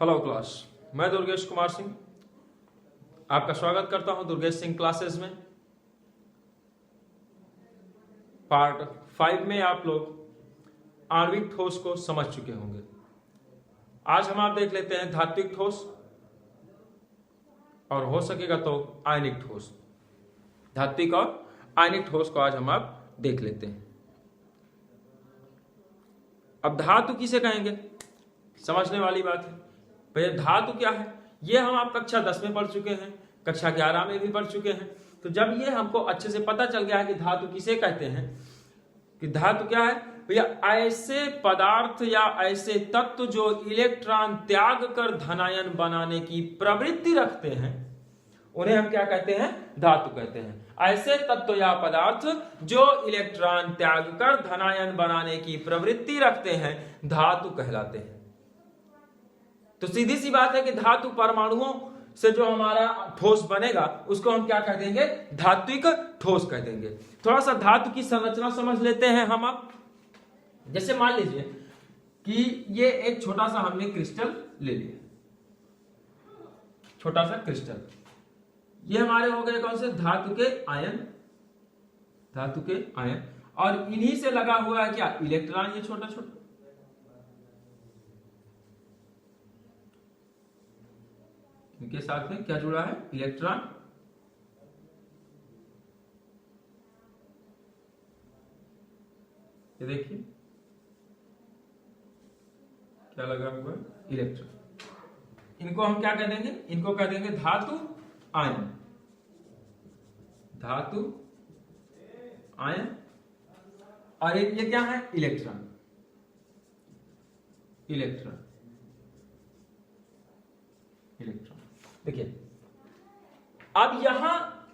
Hello class, मैं दुर्गेश कुमार सिंह आपका स्वागत करता हूं दुर्गेश सिंह क्लासेस में। पार्ट 5 में आप लोग आणविक ठोस को समझ चुके होंगे। आज हम आप देख लेते हैं धात्विक ठोस और हो सकेगा तो आयनिक ठोस। धात्विक और आयनिक ठोस को आज हम आप देख लेते हैं। अब धातु किसे कहेंगे, समझने वाली बात है। भैया धातु क्या है, ये हम आप कक्षा 10 में पढ़ चुके हैं, कक्षा 11 में भी पढ़ चुके हैं। तो जब ये हमको अच्छे से पता चल गया है कि धातु किसे कहते हैं, कि धातु क्या है भैया, ऐसे पदार्थ या ऐसे तत्व जो इलेक्ट्रॉन त्याग कर धनायन बनाने की प्रवृत्ति रखते हैं, उन्हें हम क्या कहते हैं, धातु कहते हैं। ऐसे तत्व या पदार्थ जो इलेक्ट्रॉन त्याग कर धनायन बनाने की प्रवृत्ति रखते हैं, धातु कहलाते हैं। तो सीधी सी बात है कि धातु परमाणुओं से जो हमारा ठोस बनेगा उसको हम क्या कह देंगे, धात्विक ठोस कह देंगे। थोड़ा सा धातु की संरचना समझ लेते हैं हम अब। जैसे मान लीजिए कि ये एक छोटा सा हमने क्रिस्टल ले लिया, छोटा सा क्रिस्टल, ये हमारे हो गए कौन से, धातु के आयन, धातु के आयन, और इन्हीं से लगा हुआ है क्या, इलेक्ट्रॉन। ये छोटा छोटा इनके साथ में क्या जुड़ा है, इलेक्ट्रॉन। ये देखिए क्या लगा हुआ है, इलेक्ट्रॉन। इनको हम क्या कह देंगे, इनको कह देंगे धातु आयन, धातु आयन। और ये क्या है, इलेक्ट्रॉन, इलेक्ट्रॉन, इलेक्ट्रॉन। देखिए अब यहां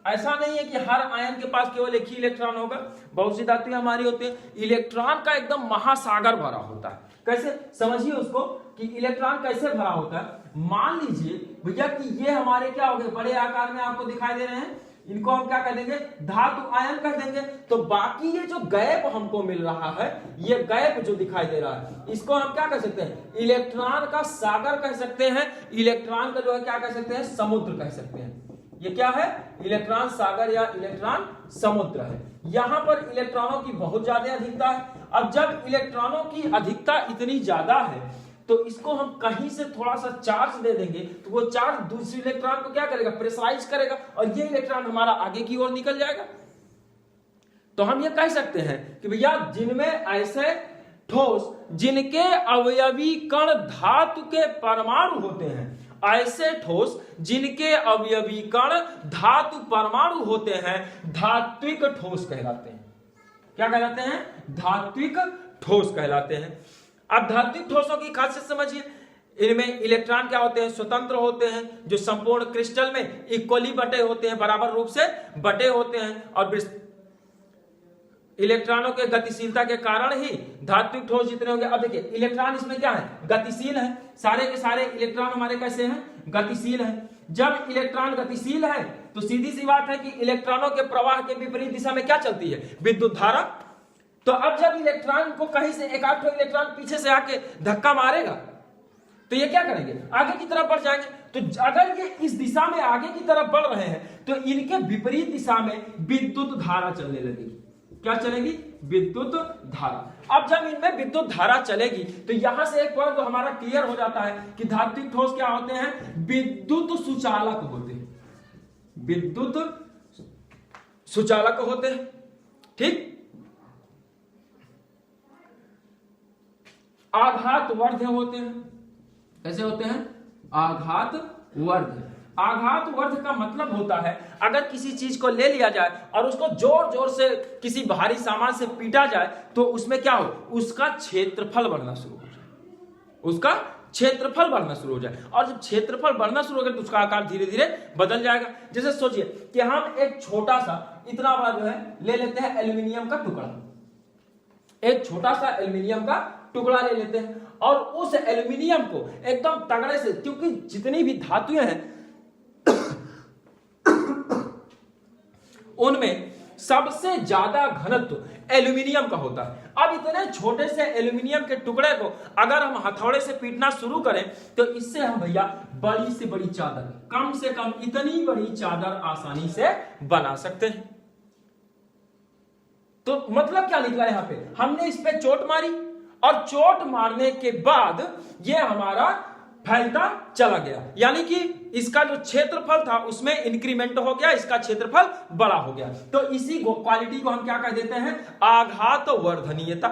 ऐसा नहीं है कि हर आयन के पास केवल एक ही इलेक्ट्रॉन होगा। बहुत सी धातुएं हमारी होती है, इलेक्ट्रॉन का एकदम महासागर भरा होता है। कैसे समझिए उसको कि इलेक्ट्रॉन कैसे भरा होता है। मान लीजिए भैया कि ये हमारे क्या हो गए, बड़े आकार में आपको दिखाई दे रहे हैं, इनको हम क्या कह देंगे, धातु आयन कह देंगे। तो बाकी ये जो गैप हमको मिल रहा है, ये गैप जो दिखाई दे रहा है, इसको हम क्या कह सकते हैं, इलेक्ट्रॉन का सागर कह सकते हैं। इलेक्ट्रॉन का जो है क्या कह सकते हैं, समुद्र कह सकते हैं। ये क्या है, इलेक्ट्रॉन सागर या इलेक्ट्रॉन समुद्र है। यहां पर इलेक्ट्रॉनों की बहुत ज्यादा अधिकता है। अब जब इलेक्ट्रॉनों की अधिकता इतनी ज्यादा है तो इसको हम कहीं से थोड़ा सा चार्ज दे देंगे तो वो चार्ज दूसरे इलेक्ट्रॉन को क्या करेगा, प्रेशराइज करेगा, और ये इलेक्ट्रॉन हमारा आगे की ओर निकल जाएगा। तो हम ये कह सकते हैं कि भैया जिनमें ऐसे ठोस जिनके अवयवी कण धातु के परमाणु होते हैं, ऐसे ठोस जिनके अवयवी कण धातु परमाणु होते हैं, धात्विक ठोस कहलाते हैं। क्या कहलाते हैं, धात्विक ठोस कहलाते हैं। अब धात्विक ठोसों की खासियत समझिए। इनमें इलेक्ट्रॉन क्या होते हैं, स्वतंत्र होते हैं, जो संपूर्ण क्रिस्टल में इक्वली बटे होते हैं, बराबर रूप से बटे होते हैं। और इलेक्ट्रॉनों के गतिशीलता के कारण ही धात्विक ठोस जितने होंगे। अब देखिए इलेक्ट्रॉन इसमें क्या है, गतिशील है। सारे के सारे इलेक्ट्रॉन हमारे कैसे हैं, गतिशील हैं। जब इलेक्ट्रॉन गतिशील है तो सीधी सी बात है कि इलेक्ट्रॉनों के प्रवाह के विपरीत दिशा में क्या चलती है, विद्युत धारा। तो अब जब इलेक्ट्रॉन को कहीं से एक आध इलेक्ट्रॉन पीछे से आके धक्का मारेगा तो ये क्या करेंगे, आगे की तरफ बढ़ जाएंगे। तो अगर ये इस दिशा में आगे की तरफ बढ़ रहे हैं तो इनके विपरीत दिशा में विद्युत धारा चलने लगेगी। क्या चलेगी, विद्युत धारा। अब जब इनमें विद्युत धारा चलेगी तो यहां से एक पॉइंट तो हमारा क्लियर हो जाता है कि धात्विक ठोस क्या होते हैं, विद्युत सुचालक होते हैं, विद्युत सुचालक होते हैं। ठीक, आघातवर्ध होते हैं। कैसे होते हैं, आघातवर्ध। आघातवर्ध का मतलब होता है अगर किसी चीज को ले लिया जाए और उसको जोर जोर से किसी भारी सामान से पीटा जाए तो उसमें क्या हो, उसका क्षेत्रफल बढ़ना शुरू हो जाए, उसका क्षेत्रफल बढ़ना शुरू हो जाए। और जब क्षेत्रफल बढ़ना शुरू हो गया तो उसका आकार धीरे धीरे बदल जाएगा। जैसे सोचिए कि हम एक छोटा सा इतना बड़ा जो है ले लेते हैं एल्यूमिनियम का टुकड़ा, एक छोटा सा एल्यूमिनियम का टुकड़ा ले लेते हैं और उस एल्यूमिनियम को एकदम तगड़े से, क्योंकि जितनी भी धातुएं हैं उनमें सबसे ज्यादा घनत्व एल्यूमिनियम का होता है। अब इतने छोटे से एल्यूमिनियम के टुकड़े को अगर हम हथौड़े से पीटना शुरू करें तो इससे हम भैया बड़ी से बड़ी चादर, कम से कम इतनी बड़ी चादर आसानी से बना सकते हैं। तो मतलब क्या निकला यहां पे, हमने इस पे चोट मारी और चोट मारने के बाद ये हमारा फैलता चला गया, यानी कि इसका जो क्षेत्रफल था उसमें इंक्रीमेंट हो गया, इसका क्षेत्रफल बड़ा हो गया। तो इसी क्वालिटी को हम क्या कह देते हैं, आघात वर्धनीयता।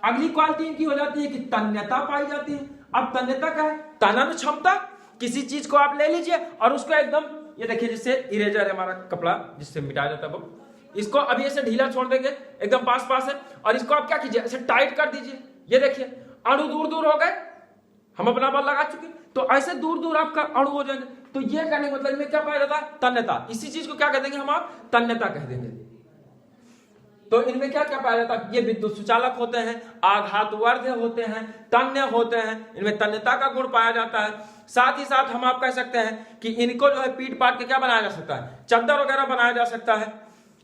अगली क्वालिटी इनकी हो जाती है कि तन्यता पाई जाती है। अब तन्यता क्या है, तनन क्षमता। किसी चीज को आप ले लीजिए और उसको एकदम, ये देखिए जैसे इरेजर है हमारा कपड़ा जिससे मिटाया जाता है, वो इसको अभी ऐसे ढीला छोड़ देंगे, एकदम पास पास है, और इसको आप क्या कीजिए, ऐसे टाइट कर दीजिए। ये देखिए अणु दूर दूर हो गए, हम अपना बल लगा चुके, तो ऐसे दूर दूर आपका अणु हो जाएंगे। तो ये कहने का मतलब में क्या पाया जाता है, तन्यता। इसी चीज को क्या कह देंगे हम, आप तन्यता कह देंगे। तो इनमें क्या क्या पाया जाता है, ये विद्युत सुचालक होते हैं, आघातवर्ध होते हैं, तन्य होते हैं, इनमें तन्यता का गुण पाया जाता है। साथ ही साथ हम आप कह सकते हैं कि इनको जो है पीट पाट के क्या बनाया जा सकता है, चद्दर वगैरह बनाया जा सकता है,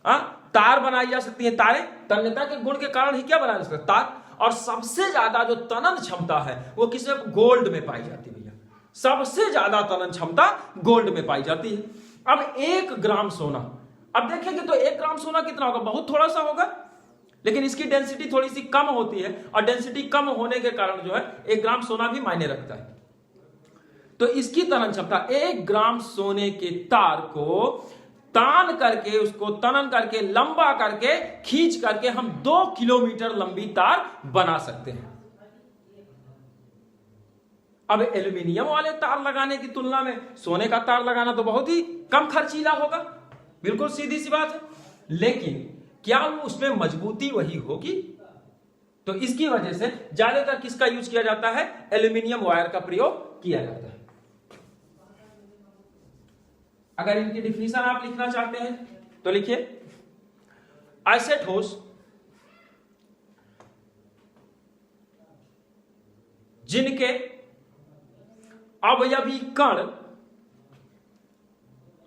तार बनाई जा सकती है। तारे तन्यता के गुण के कारण ही क्या बनाया जा सकता है, तार। और सबसे ज्यादा जो तनन क्षमता है वो किसमें, गोल्ड में पाई जाती है भैया। सबसे ज्यादा तनन क्षमता गोल्ड में पाई जाती है। अब 1 ग्राम सोना, अब देखेंगे तो 1 ग्राम सोना कितना होगा, बहुत थोड़ा सा होगा, लेकिन इसकी डेंसिटी थोड़ी सी कम होती है, और डेंसिटी कम होने के कारण जो है 1 ग्राम सोना भी मायने रखता है। तो इसकी तनन क्षमता, 1 ग्राम सोने के तार को तान करके, उसको तनन करके, लंबा करके, खींच करके हम 2 किलोमीटर लंबी तार बना सकते हैं। अब एल्यूमिनियम वाले तार लगाने की तुलना में सोने का तार लगाना तो बहुत ही कम खर्चीला होगा, बिल्कुल सीधी सी बात है, लेकिन क्या उसमें मजबूती वही होगी। तो इसकी वजह से ज्यादातर किसका यूज किया जाता है, एल्यूमिनियम वायर का प्रयोग किया जाता है। अगर इनकी डिफिनीशन आप लिखना चाहते हैं तो लिखिए, ऐसे ठोस जिनके अवयवी कण,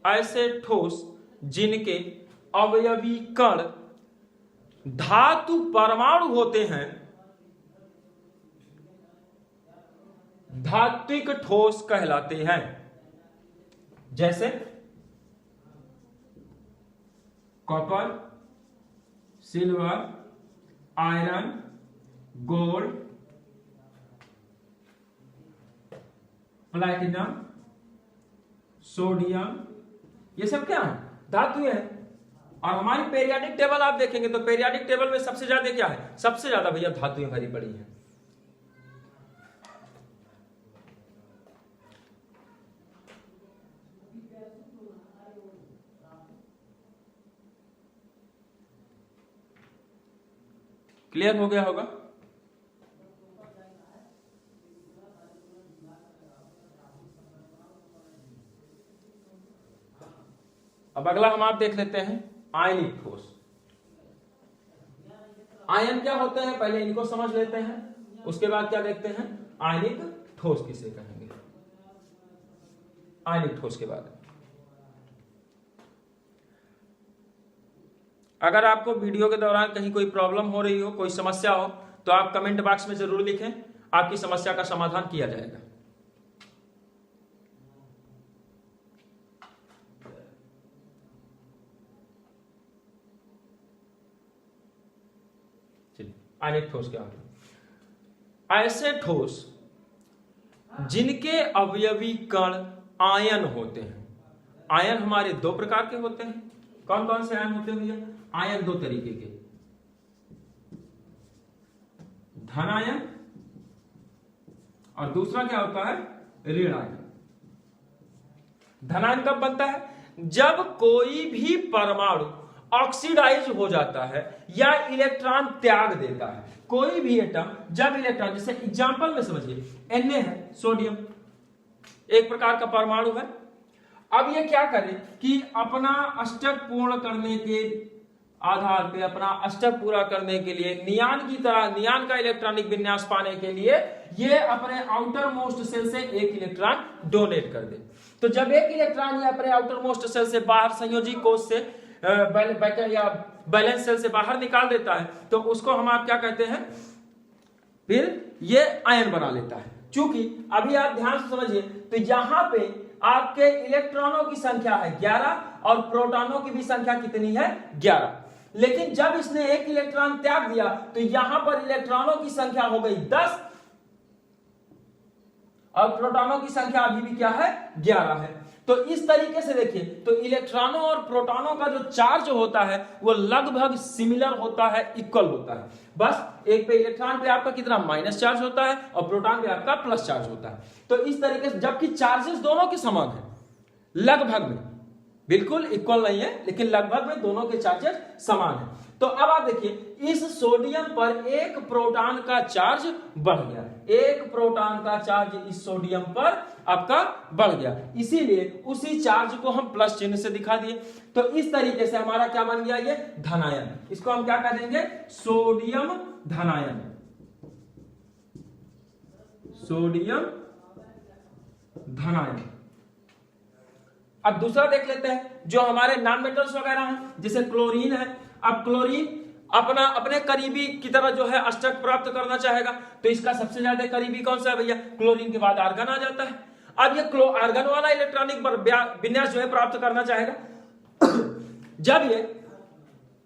ऐसे ठोस जिनके अवयवी कण धातु परमाणु होते हैं, धात्विक ठोस कहलाते हैं। जैसे copper, silver, iron, gold, platinum, sodium, ये सब क्या है, धातुएं हैं। और हमारी पेरियोडिक टेबल आप देखेंगे तो पेरियोडिक टेबल में सबसे ज्यादा क्या है, सबसे ज्यादा भैया धातुएं भरी पड़ी हैं। क्लियर हो गया होगा। अब अगला हम आप देख लेते हैं आयनिक ठोस। आयन क्या होते हैं पहले इनको समझ लेते हैं, उसके बाद क्या देखते हैं आयनिक ठोस किसे कहेंगे। आयनिक ठोस के बाद अगर आपको वीडियो के दौरान कहीं कोई प्रॉब्लम हो रही हो, कोई समस्या हो, तो आप कमेंट बॉक्स में जरूर लिखें, आपकी समस्या का समाधान किया जाएगा। चलिए आयनिक ठोस क्या होता है, ऐसे ठोस जिनके अवयवी कण आयन होते हैं। आयन हमारे 2 प्रकार के होते हैं। कौन कौन से आयन होते हैं भैया, आयन 2 तरीके के, धन आयन और दूसरा क्या होता है ऋण आयन। धन आयन कब बनता है, जब कोई भी परमाणु ऑक्सीडाइज हो जाता है या इलेक्ट्रॉन त्याग देता है। कोई भी एटम जब इलेक्ट्रॉन, जैसे एग्जांपल में समझिए Na है, सोडियम एक प्रकार का परमाणु है। अब ये क्या करे कि अपना अष्टक पूर्ण करने के आधार पे, अपना अष्टक पूरा करने के लिए, नियान की तरह, नियान का इलेक्ट्रॉनिक विन्यास पाने के लिए ये अपने आउटर मोस्ट सेल से 1 इलेक्ट्रॉन डोनेट कर दे। तो जब 1 इलेक्ट्रॉन ये अपने आउटर मोस्ट सेल से बाहर संयोजी कोष से या बैलेंस सेल से बाहर निकाल देता है, तो उसको हम आप क्या कहते हैं, फिर ये आयन बना लेता है। चूंकि अभी आप ध्यान से समझिए, तो यहां पे आपके इलेक्ट्रॉनों की संख्या है 11 और प्रोटॉनों की भी संख्या कितनी है 11, लेकिन जब इसने एक इलेक्ट्रॉन त्याग दिया तो यहां पर इलेक्ट्रॉनों की संख्या हो गई 10 और प्रोटॉनों की संख्या अभी भी क्या है 11 है। तो इस तरीके से देखिए, तो इलेक्ट्रॉनों और प्रोटॉनों का जो चार्ज होता है वो लगभग सिमिलर होता है, इक्वल होता है। बस एक पे इलेक्ट्रॉन पे आपका कितना माइनस चार्ज होता है और प्रोटॉन पे आपका प्लस चार्ज होता है। तो इस तरीके से, जबकि चार्जेस दोनों के समान है, लगभग में, बिल्कुल इक्वल नहीं है लेकिन लगभग में दोनों के चार्जेस समान है। तो अब आप देखिए, इस सोडियम पर एक प्रोटॉन का चार्ज बढ़ गया, एक प्रोटॉन का चार्ज इस सोडियम पर आपका बढ़ गया, इसीलिए उसी चार्ज को हम प्लस चिन्ह से दिखा दिए। तो इस तरीके से हमारा क्या बन गया, ये धनायन। इसको हम क्या कह देंगे, सोडियम धनायन, सोडियम धनायन। अब दूसरा देख लेते हैं, जो हमारे नॉन मेटल्स वगैरह हैं, जैसे क्लोरीन है। अब क्लोरीन अपने करीबी की तरह जो है अष्टक प्राप्त करना चाहेगा, तो इसका सबसे ज्यादा करीबी कौन सा है भैया, क्लोरीन के बाद आर्गन आ जाता है। अब ये आर्गन वाला इलेक्ट्रॉनिक विन्यास जो है प्राप्त करना चाहेगा, जब ये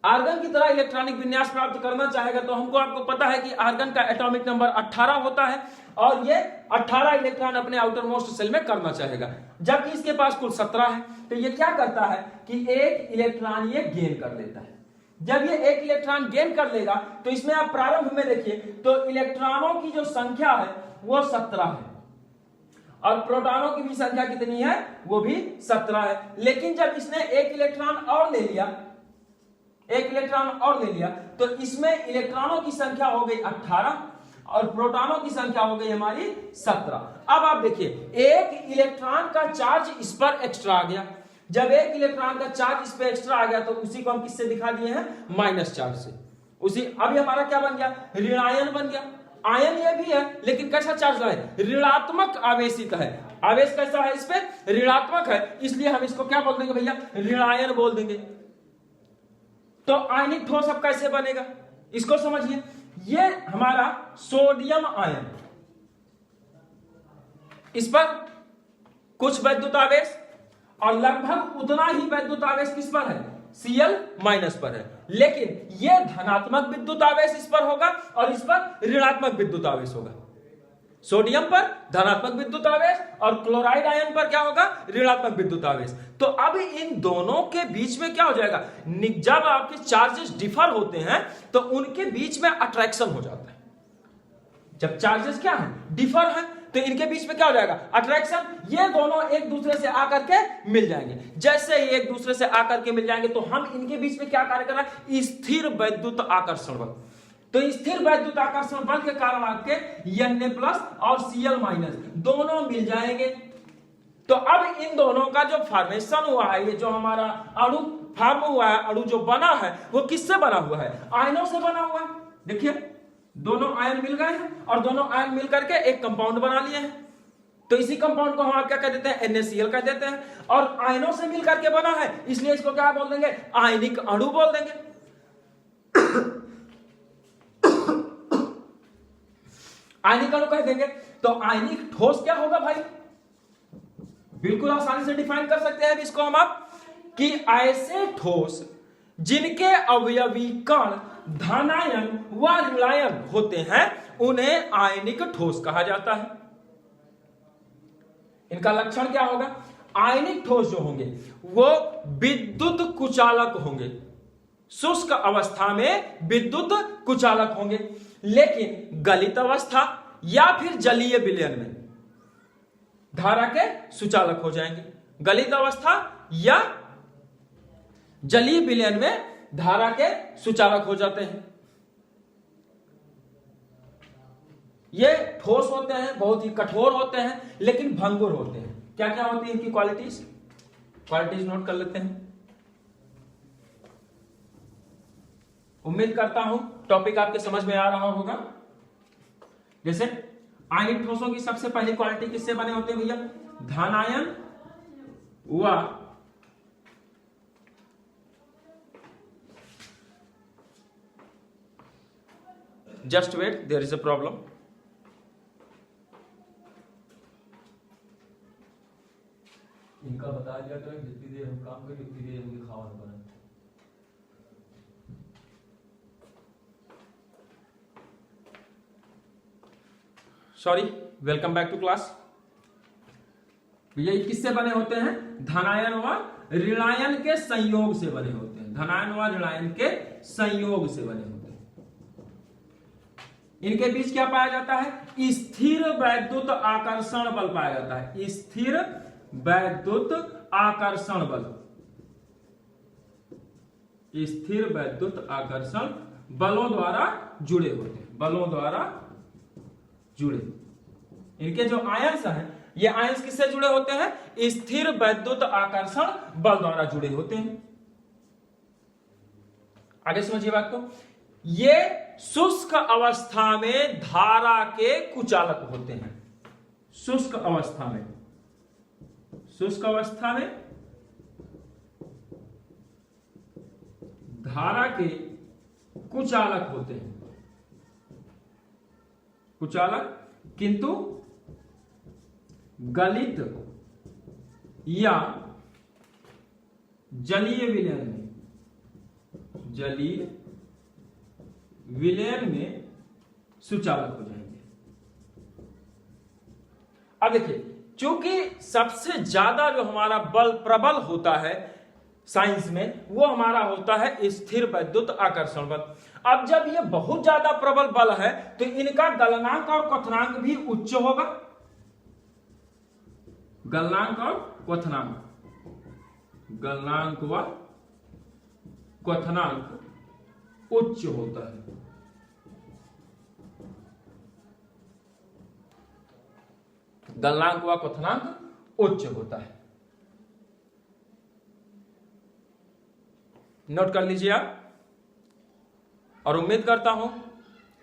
आर्गन की तरह इलेक्ट्रॉनिक विन्यास प्राप्त करना चाहेगा, तो आपको पता है कि आर्गन का एटॉमिक नंबर 18 होता है और ये 18 इलेक्ट्रॉन अपने आउटर मोस्ट सेल में करना चाहेगा, जबकि इसके पास कुल 17 है। तो ये क्या करता है कि एक इलेक्ट्रॉन ये गेन कर लेता है। जब ये एक इलेक्ट्रॉन गेन कर लेगा, तो इसमें आप प्रारंभ में देखिए, तो इलेक्ट्रॉनों की जो संख्या है वो 17 है और प्रोटॉनों की भी संख्या कितनी है, वो भी 17 है। लेकिन जब इसने एक इलेक्ट्रॉन और ले लिया, एक इलेक्ट्रॉन और ले लिया, तो इसमें इलेक्ट्रॉनों की संख्या हो गई 18 और प्रोटॉनों की संख्या हो गई हमारी 17। अब आप देखिए, एक इलेक्ट्रॉन का चार्ज इस पर एक्स्ट्रा आ गया। जब एक इलेक्ट्रॉन का चार्ज इस पे एक्स्ट्रा आ गया, तो उसी को हम किससे दिखा दिए हैं, माइनस चार्ज से। उसी अभी हमारा क्या बन गया, ऋणायन बन गया। आयन ये भी है, लेकिन कैसा चार्ज है, ऋणात्मक आवेशित है। आवेश कैसा है, इस पे ऋणात्मक है, इसलिए हम इसको क्या बोल देंगे भैया, ऋणायन बोल देंगे। तो आयनिक ठोस अब कैसे बनेगा, इसको समझिए। ये हमारा सोडियम आयन, इस पर कुछ वैद्युत आवेश और लगभग उतना ही वैद्युत आवेश किस पर है, Cl माइनस पर है, लेकिन ये धनात्मक विद्युत आवेश इस पर होगा और इस पर ऋणात्मक विद्युत आवेश होगा। सोडियम पर धनात्मक विद्युत आवेश और क्लोराइड आयन पर क्या होगा, ऋणात्मक विद्युत आवेश। तो अब इन दोनों के बीच में क्या हो जाएगा, जब आपके चार्जेस डिफर होते हैं तो उनके बीच में अट्रैक्शन हो जाता है। जब चार्जेस क्या है, डिफर है, तो इनके बीच में क्या हो जाएगा, अट्रैक्शन। ये दोनों एक दूसरे से आकर के मिल जाएंगे। जैसे ही एक दूसरे से आकर के मिल जाएंगे, तो हम इनके बीच में क्या कार्य कर रहा है, स्थिर वैद्युत आकर्षण बल। तो स्थिर वैद्युत आकर्षण बल के कारण आपके Na+ और Cl- दोनों मिल जाएंगे। तो अब इन दोनों का जो फॉर्मेशन हुआ है, ये जो हमारा अणु फॉर्म हुआ है, अणु जो बना है, वो किससे बना हुआ है, आयनों से बना हुआ है। देखिए, दोनों आयन मिल गए हैं और दोनों आयन मिल करके एक कंपाउंड बना लिए हैं। तो इसी कंपाउंड को हम आप क्या कह देते हैं, NaCl कह देते हैं। और आयनों से मिल करके बना है, इसलिए इसको क्या बोल देंगे, आयनिक अणु बोल देंगे। आयनिक अणु कह देंगे। तो आयनिक ठोस क्या होगा भाई, बिल्कुल आसानी से डिफाइन कर सकते हैं इसको हम आप, कि ऐसे ठोस जिनके अवयवी कण धनायन व ऋणायन होते हैं, उन्हें आयनिक ठोस कहा जाता है। इनका लक्षण क्या होगा, आयनिक ठोस जो होंगे वो विद्युत कुचालक होंगे, शुष्क अवस्था में विद्युत कुचालक होंगे, लेकिन गलित अवस्था या फिर जलीय विलयन में धारा के सुचालक हो जाएंगे। गलित अवस्था या जलीय विलयन में धारा के सुचालक हो जाते हैं। ये ठोस होते हैं, बहुत ही कठोर होते हैं, लेकिन भंगुर होते हैं। क्या क्या होती है इनकी क्वालिटीज नोट कर लेते हैं। उम्मीद करता हूं टॉपिक आपके समझ में आ रहा होगा। जैसे आयनिक ठोसों की सबसे पहली क्वालिटी किससे बने होते हैं भैया, धनायन व just wait, there is a problem. इनका बता दिया करें जितनी देर हम काम करें उतनी देर उनकी खावा करें। Sorry, welcome back to class. ये किससे बने होते हैं? धनायन व ऋणायन के संयोग से बने होते हैं। धनायन व ऋणायन के संयोग से बने होते हैं। इनके बीच क्या पाया जाता है? स्थिर वैद्युत आकर्षण बल पाया जाता है। स्थिर वैद्युत आकर्षण बल, स्थिर वैद्युत आकर्षण बलों द्वारा जुड़े होते हैं। बलों द्वारा जुड़े। इनके जो आयंस हैं, ये आयंस किससे जुड़े होते हैं? स्थिर वैद्युत आकर्षण बल द्वारा जुड़े होते हैं। आगे समझिए बात को। ये शुष्क अवस्था में धारा के कुचालक होते हैं। शुष्क अवस्था में, शुष्क अवस्था में धारा के कुचालक होते हैं। कुचालक, किंतु गलित या जलीय विलयन में, जलीय विलयन में सुचालक हो जाएंगे। अब देखिए, चूंकि सबसे ज्यादा जो हमारा बल प्रबल होता है साइंस में, वो हमारा होता है स्थिर वैद्युत आकर्षण बल। अब जब ये बहुत ज्यादा प्रबल बल है तो इनका गलनांक और क्वथनांक भी उच्च होगा। गलनांक और क्वथनांक, गलनांक व क्वथनांक उच्च होता है। गलनांक व क्वथनांक उच्च होता है। नोट कर लीजिए आप। और उम्मीद करता हूं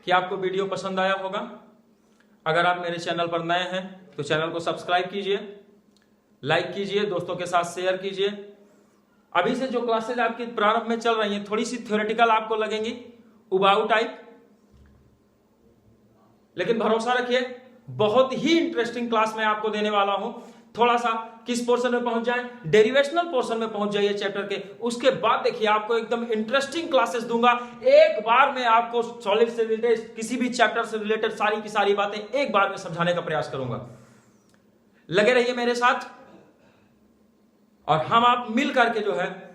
कि आपको वीडियो पसंद आया होगा। अगर आप मेरे चैनल पर नए हैं तो चैनल को सब्सक्राइब कीजिए, लाइक कीजिए, दोस्तों के साथ शेयर कीजिए। अभी से जो क्लासेज आपकी प्रारंभ में चल रही हैं, थोड़ी सी थ्योरेटिकल आपको लगेंगी, उबाऊ टाइप, लेकिन भरोसा रखिए बहुत ही इंटरेस्टिंग क्लास मैं आपको देने वाला हूं। थोड़ा सा किस पोर्शन में पहुंच जाएं? डेरिवेशनल पोर्शन में पहुंच जाइए चैप्टर के। उसके बाद देखिए आपको एकदम इंटरेस्टिंग क्लासेस दूंगा। एक बार में आपको सॉलिड से रिलेटेड, किसी भी चैप्टर से रिलेटेड सारी की सारी बातें एक बार में समझाने का प्रयास करूंगा। लगे रहिए मेरे साथ और हम आप मिल करके जो है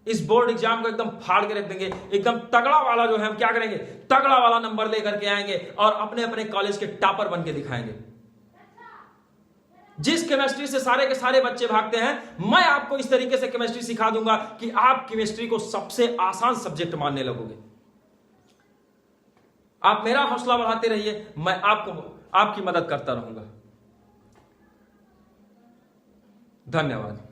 इस बोर्ड एग्जाम को एकदम फाड़ के रख देंगे। एकदम तगड़ा वाला जो है हम क्या करेंगे, तगड़ा वाला नंबर लेकर के आएंगे और अपने अपने कॉलेज के टॉपर बन के दिखाएंगे। जिस केमिस्ट्री से सारे के सारे बच्चे भागते हैं, मैं आपको इस तरीके से केमिस्ट्री सिखा दूंगा कि आप केमिस्ट्री को सबसे आसान सब्जेक्ट मानने लगोगे। आप मेरा हौसला बढ़ाते रहिए, मैं आपकी मदद करता रहूंगा। धन्यवाद।